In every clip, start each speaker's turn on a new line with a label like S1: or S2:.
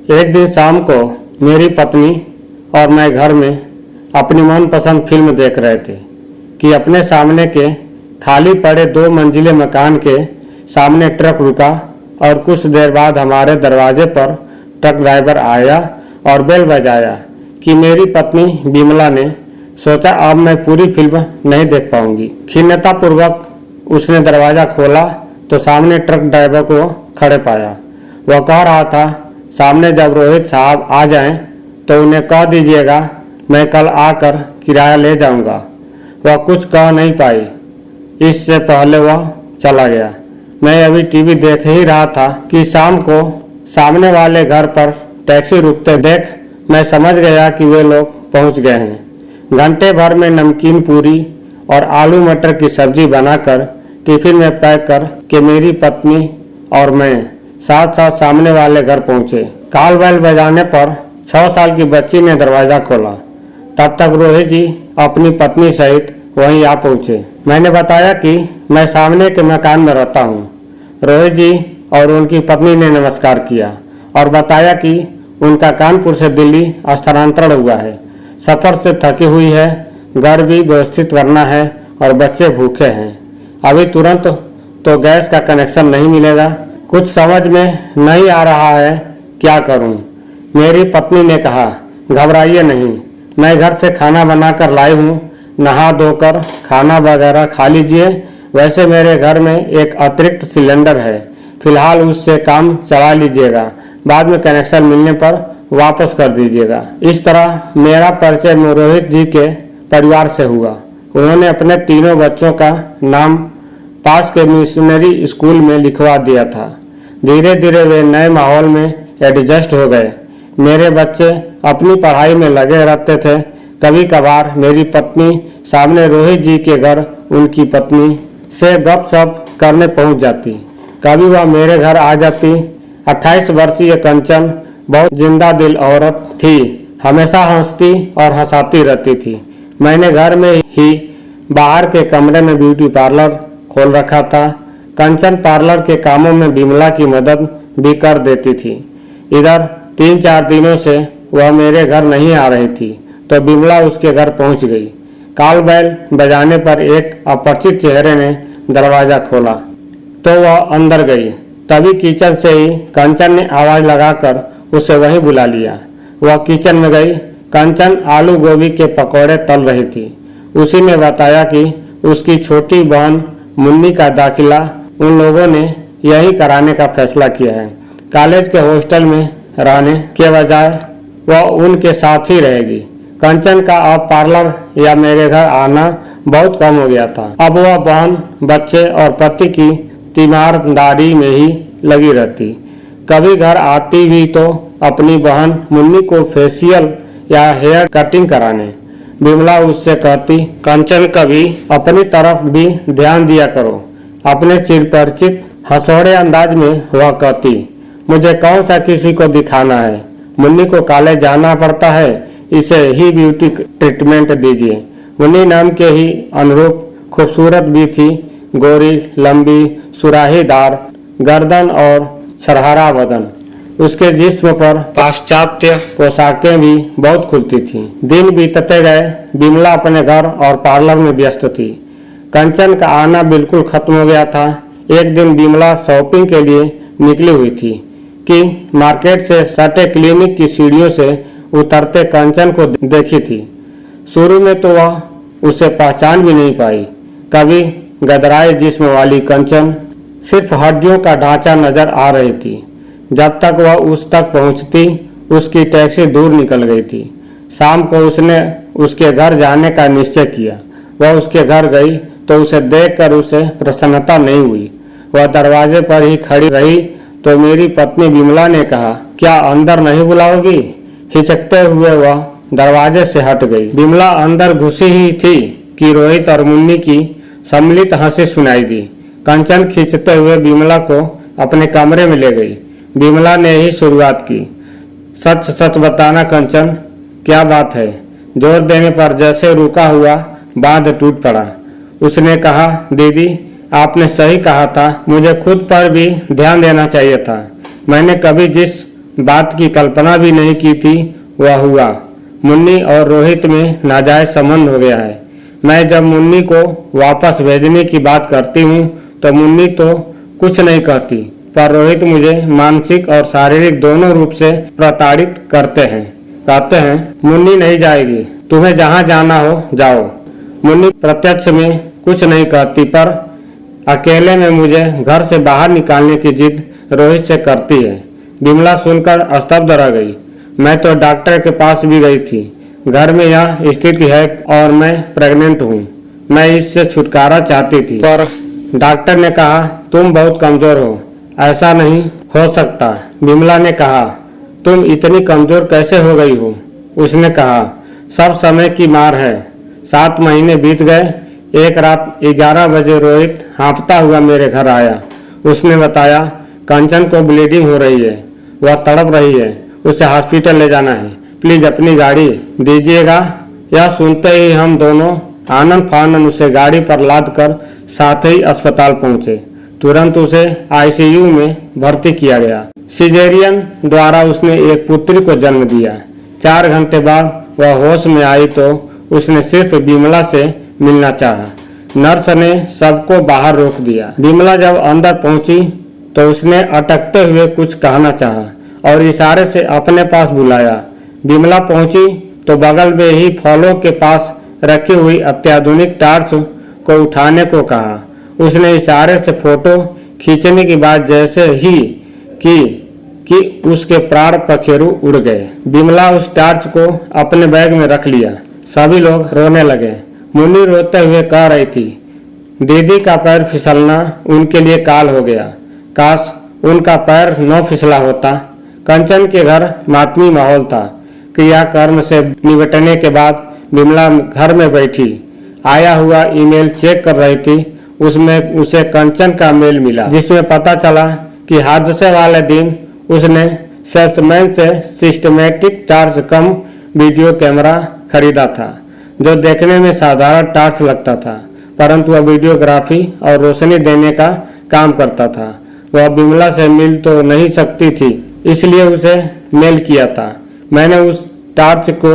S1: एक दिन शाम को मेरी पत्नी और मैं घर में अपनी मनपसंद फिल्म देख रहे थे कि अपने सामने के खाली पड़े 2 मंजिले मकान के सामने ट्रक रुका और कुछ देर बाद हमारे दरवाजे पर ट्रक ड्राइवर आया और बेल बजाया कि मेरी पत्नी बिमला ने सोचा अब मैं पूरी फिल्म नहीं देख पाऊंगी। खिन्नतापूर्वक उसने दरवाज़ा खोला तो सामने ट्रक ड्राइवर को खड़े पाया। वह कह रहा था सामने जब रोहित साहब आ जाएं तो उन्हें कह दीजिएगा मैं कल आकर किराया ले जाऊंगा। वह कुछ कह नहीं पाई, इससे पहले वह चला गया। मैं अभी टीवी देख ही रहा था कि शाम को सामने वाले घर पर टैक्सी रुकते देख मैं समझ गया कि वे लोग पहुंच गए हैं। घंटे भर में नमकीन पूरी और आलू मटर की सब्जी बनाकर टिफिन में पैक कर के मेरी पत्नी और मैं साथ साथ सामने वाले घर पहुंचे। कॉल बेल बजाने पर 6 साल की बच्ची ने दरवाज़ा खोला। तब तक रोहित जी अपनी पत्नी सहित वहीं आ पहुंचे। मैंने बताया कि मैं सामने के मकान में रहता हूं। रोहित जी और उनकी पत्नी ने नमस्कार किया और बताया कि उनका कानपुर से दिल्ली स्थानांतरण हुआ है। सफ़र से थकी हुई है, घर भी व्यवस्थित करना है और बच्चे भूखे हैं। अभी तुरंत तो गैस का कनेक्शन नहीं मिलेगा। कुछ समझ में नहीं आ रहा है, क्या करूं? मेरी पत्नी ने कहा घबराइए नहीं, मैं घर से खाना बनाकर लाई हूं। नहा धोकर खाना वगैरह खा लीजिए। वैसे मेरे घर में एक अतिरिक्त सिलेंडर है, फिलहाल उससे काम चला लीजिएगा, बाद में कनेक्शन मिलने पर वापस कर दीजिएगा। इस तरह मेरा परिचय रोहित जी के परिवार से हुआ। उन्होंने अपने तीनों बच्चों का नाम पास के मिशनरी स्कूल में लिखवा दिया था। धीरे धीरे वे नए माहौल में एडजस्ट हो गए। मेरे बच्चे अपनी पढ़ाई में लगे रहते थे। कभी कभार मेरी पत्नी सामने रोहित जी के घर उनकी पत्नी से गपशप करने पहुंच जाती। कभी वह मेरे घर आ जाती। 28 वर्षीय कंचन बहुत जिंदा दिल औरत थी, हमेशा हंसती और हंसाती रहती थी। मैंने घर में ही बाहर के कमरे में ब्यूटी पार्लर खोल रखा था। कंचन पार्लर के कामों में बिमला की मदद भी कर देती थी। इधर 3-4 दिनों से वह मेरे घर नहीं आ रही थी तो बिमला उसके घर पहुंच गई। कॉल बेल बजाने पर एक अपरिचित चेहरे ने दरवाज़ा खोला तो वह अंदर गई। तभी किचन से ही कंचन ने आवाज़ लगाकर उसे वहीं बुला लिया। वह किचन में गई। कंचन आलू गोभी के पकौड़े तल रही थी। उसी ने बताया कि उसकी छोटी बहन मुन्नी का दाखिला उन लोगों ने यहीं कराने का फैसला किया है। कॉलेज के हॉस्टल में रहने के बजाय वह उनके साथ ही रहेगी। कंचन का अब पार्लर या मेरे घर आना बहुत कम हो गया था। अब वह बहन, बच्चे और पति की तीमारदारी में ही लगी रहती। कभी घर आती भी तो अपनी बहन मुन्नी को फेशियल या हेयर कटिंग कराने। बिमला उससे कहती कंचन कभी अपनी तरफ भी ध्यान दिया करो। अपने चिरपरिचित हंसौड़े अंदाज में वह कहती मुझे कौन सा किसी को दिखाना है, मुन्नी को कॉलेज जाना पड़ता है, इसे ही ब्यूटी ट्रीटमेंट दीजिए। मुन्नी नाम के ही अनुरूप खूबसूरत भी थी। गोरी, लंबी, सुराहीदार गर्दन और छरहरा बदन। उसके जिस्म पर पाश्चात्य पोशाकें भी बहुत खुलती थीं। दिन बीतते गए। बिमला अपने घर और पार्लर में व्यस्त थी। कंचन का आना बिल्कुल खत्म हो गया था। एक दिन बिमला शॉपिंग के लिए निकली हुई थी कि मार्केट से सटे क्लिनिक की सीढ़ियों से उतरते कंचन को देखी थी। शुरू में तो वह उसे पहचान भी नहीं पाई। कभी गदराए जिस्म वाली कंचन सिर्फ हड्डियों का ढांचा नजर आ रही थी। जब तक वह उस तक पहुंचती उसकी टैक्सी दूर निकल गई थी। शाम को उसने उसके घर जाने का निश्चय किया। वह उसके घर गई तो उसे देखकर उसे प्रसन्नता नहीं हुई। वह दरवाजे पर ही खड़ी रही तो मेरी पत्नी बिमला ने कहा क्या अंदर नहीं बुलाओगी? हिचकते हुए वह दरवाजे से हट गई। बिमला अंदर घुसी ही थी कि रोहित और मुन्नी की सम्मिलित हंसी सुनाई दी। कंचन खींचते हुए बिमला को अपने कमरे में ले गई। बिमला ने ही शुरुआत की। सच सच बताना कंचन, क्या बात है? जोर देने पर जैसे रुका हुआ बांध टूट पड़ा। उसने कहा दीदी आपने सही कहा था, मुझे खुद पर भी ध्यान देना चाहिए था। मैंने कभी जिस बात की कल्पना भी नहीं की थी वह हुआ। मुन्नी और रोहित में नाजायज संबंध हो गया है। मैं जब मुन्नी को वापस भेजने की बात करती हूँ तो मुन्नी तो कुछ नहीं कहती, पर रोहित मुझे मानसिक और शारीरिक दोनों रूप से प्रताड़ित करते हैं। कहते हैं मुन्नी नहीं जाएगी, तुम्हें जहाँ जाना हो जाओ। मुन्नी प्रत्यक्ष में कुछ नहीं कहती, पर अकेले में मुझे घर से बाहर निकालने की जिद रोहित से करती है। विमला सुनकर स्तब्ध रह गई। मैं तो डॉक्टर के पास भी गई थी। घर में यह स्थिति है और मैं प्रेग्नेंट हूँ। मैं इससे छुटकारा चाहती थी, पर डॉक्टर ने कहा तुम बहुत कमजोर हो, ऐसा नहीं हो सकता। विमला ने कहा तुम इतनी कमजोर कैसे हो गई हो? उसने कहा सब समय की मार है। 7 महीने बीत गए। एक रात 11 बजे रोहित हाँफता हुआ मेरे घर आया। उसने बताया कंचन को ब्लीडिंग हो रही है, वह तड़प रही है, उसे हॉस्पिटल ले जाना है, प्लीज अपनी गाड़ी दीजिएगा। यह सुनते ही हम दोनों आनन फानन उसे गाड़ी पर लाद कर साथ ही अस्पताल पहुंचे। तुरंत उसे आईसीयू में भर्ती किया गया। सिजेरियन द्वारा उसने एक पुत्री को जन्म दिया। 4 घंटे बाद वह होश में आई तो उसने सिर्फ विमला से मिलना चाहा। नर्स ने सबको बाहर रोक दिया। विमला जब अंदर पहुंची तो उसने अटकते हुए कुछ कहना चाहा और इशारे से अपने पास बुलाया। विमला पहुंची तो बगल में ही फलों के पास रखी हुई अत्याधुनिक टार्च को उठाने को कहा। उसने इशारे से फोटो खींचने की बात जैसे ही कि उसके प्राण पखेरु उड़ गए। विमला उस टार्च को अपने बैग में रख लिया। सभी लोग रोने लगे। मुन्नी रोते हुए कह रही थी दीदी का पैर फिसलना उनके लिए काल हो गया, काश उनका पैर न फिसला होता। कंचन के घर मातमी माहौल था। क्रियाकर्म से निपटने के बाद विमला घर में बैठी आया हुआ ईमेल चेक कर रही थी। उसमें उसे कंचन का मेल मिला जिसमें पता चला कि हादसे वाले दिन उसने सेल्समैन से सिस्टमेटिक टार्च कम वीडियो कैमरा खरीदा था, जो देखने में साधारण टार्च लगता था, परंतु वह वीडियोग्राफी और रोशनी देने का काम करता था। वह विमला से मिल तो नहीं सकती थी, इसलिए उसे मेल किया था। मैंने उस टार्च को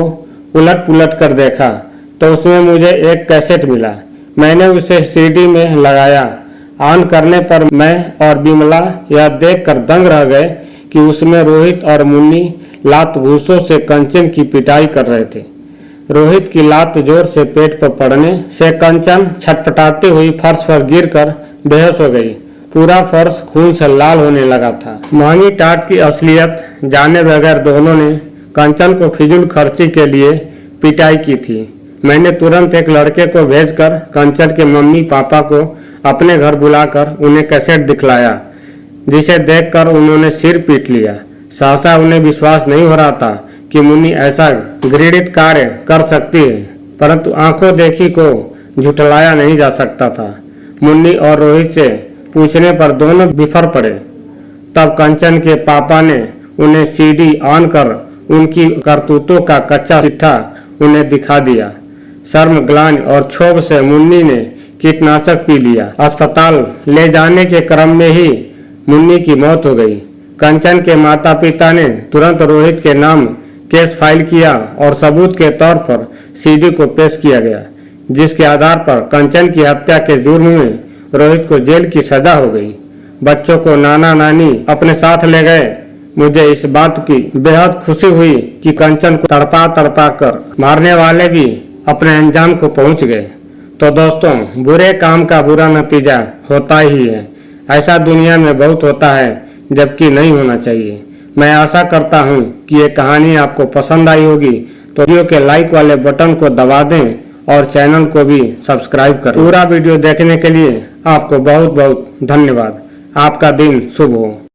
S1: उलट पुलट कर देखा तो उसमें मुझे एक कैसेट मिला। मैंने उसे सीडी में लगाया। ऑन करने पर मैं और विमला यह देखकर दंग रह गए कि उसमें रोहित और मुन्नी लात घूसों से कंचन की पिटाई कर रहे थे। रोहित की लात जोर से पेट पर पड़ने से कंचन छटपटाती हुई फर्श पर गिरकर बेहोश हो गई। पूरा फर्श खून से लाल होने लगा था। महंगी टार्च की असलियत जाने बगैर दोनों ने कंचन को फिजूल खर्ची के लिए पिटाई की थी। मैंने तुरंत एक लड़के को भेजकर कंचन के मम्मी पापा को अपने घर बुलाकर उन्हें कैसेट दिखलाया, जिसे देखकर उन्होंने सिर पीट लिया। सहसा उन्हें विश्वास नहीं हो रहा था कि मुन्नी ऐसा घृणित कार्य कर सकती है, परंतु आंखों देखी को झुठलाया नहीं जा सकता था। मुन्नी और रोहित से पूछने पर दोनों बिफर पड़े। तब कंचन के पापा ने उन्हें सीडी ऑन कर उनकी करतूतों का कच्चा चिट्ठा उन्हें दिखा दिया। शर्म, ग्लानि और क्षोभ से मुन्नी ने कीटनाशक पी लिया। अस्पताल ले जाने के क्रम में ही मुन्नी की मौत हो गई। कंचन के माता पिता ने तुरंत रोहित के नाम केस फाइल किया और सबूत के तौर पर सीडी को पेश किया गया, जिसके आधार पर कंचन की हत्या के जुर्म में रोहित को जेल की सजा हो गई। बच्चों को नाना नानी अपने साथ ले गए। मुझे इस बात की बेहद खुशी हुई कि कंचन को तड़पा तड़पा कर मारने वाले भी अपने अंजाम को पहुंच गए। तो दोस्तों, बुरे काम का बुरा नतीजा होता ही है। ऐसा दुनिया में बहुत होता है, जबकि नहीं होना चाहिए। मैं आशा करता हूं कि ये कहानी आपको पसंद आई होगी, तो वीडियो के लाइक वाले बटन को दबा दें और चैनल को भी सब्सक्राइब करें। पूरा वीडियो देखने के लिए आपको बहुत बहुत धन्यवाद। आपका दिन शुभ हो।